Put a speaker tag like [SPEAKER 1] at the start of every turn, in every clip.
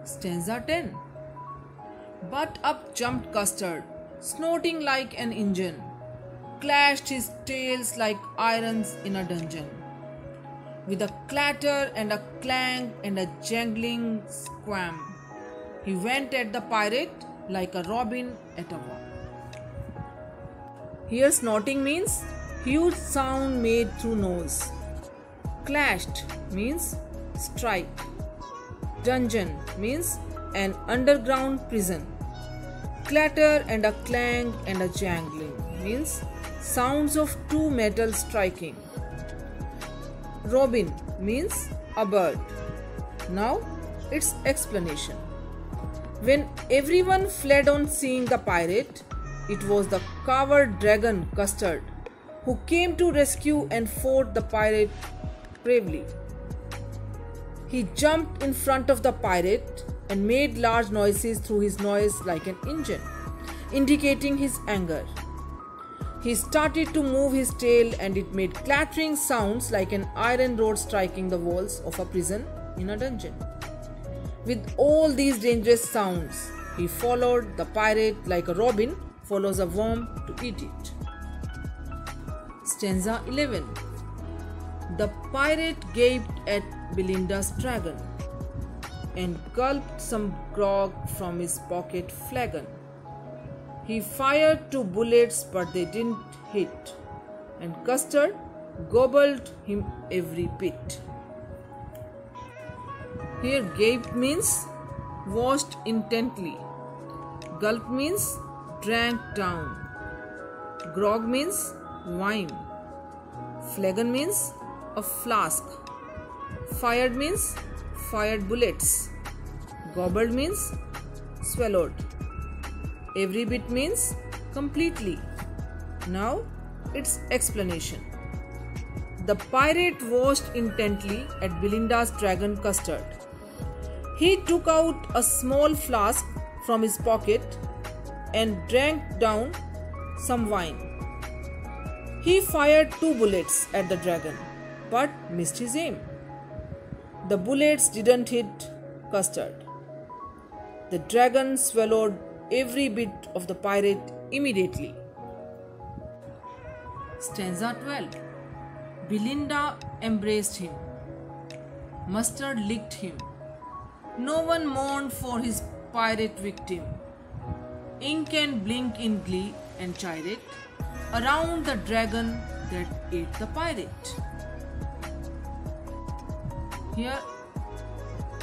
[SPEAKER 1] Stanza 10. But up jumped Custard, snorting like an engine, clashed his tails like irons in a dungeon. With a clatter and a clang and a jangling squam, he went at the pirate like a robin at a worm. Here snorting means huge sound made through nose. Clashed means strike. Dungeon means an underground prison. Clatter and a clang and a jangling means sounds of two metal striking. Robin means a bird. Now its explanation. When everyone fled on seeing the pirate, it was the coward dragon Custard who came to rescue and fought the pirate bravely. He jumped in front of the pirate and made large noises through his nose like an engine, indicating his anger. He started to move his tail and it made clattering sounds like an iron rod striking the walls of a prison in a dungeon. With all these dangerous sounds, he followed the pirate like a robin follows a worm to eat it. Stanza 11. The pirate gaped at Belinda's dragon and gulped some grog from his pocket flagon. He fired 2 bullets but they didn't hit, and Custard gobbled him every bit. Here gaped means watched intently. Gulp means drank down. Grog means wine. Flagon means a flask. Fired means fired bullets. Gobbled means swallowed. Every bit means completely. Now its explanation. The pirate watched intently at Belinda's dragon Custard. He took out a small flask from his pocket and drank down some wine. He fired 2 bullets at the dragon but missed his aim. The bullets didn't hit Custard. The dragon swallowed every bit of the pirate immediately. Stanza 12. Belinda embraced him. Mustard licked him. No one mourned for his pirate victim. Ink and blink in glee and chided around the dragon that ate the pirate. Here,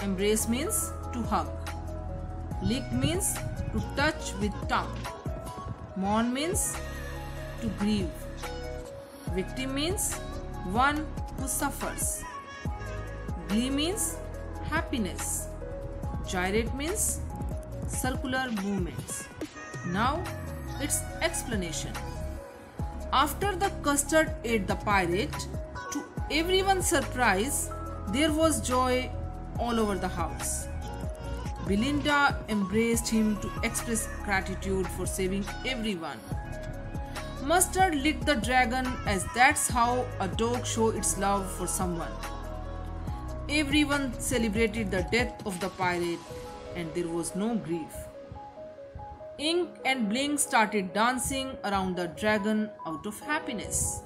[SPEAKER 1] embrace means to hug. Lick means to touch with tongue. Mourn means to grieve. Victim means one who suffers. Glee means happiness. Gyrate means circular movements. Now its explanation. After the Custard ate the pirate, to everyone's surprise, there was joy all over the house. Belinda embraced him to express gratitude for saving everyone. Mustard licked the dragon as that's how a dog shows its love for someone. Everyone celebrated the death of the pirate and there was no grief. Ink and Blink started dancing around the dragon out of happiness.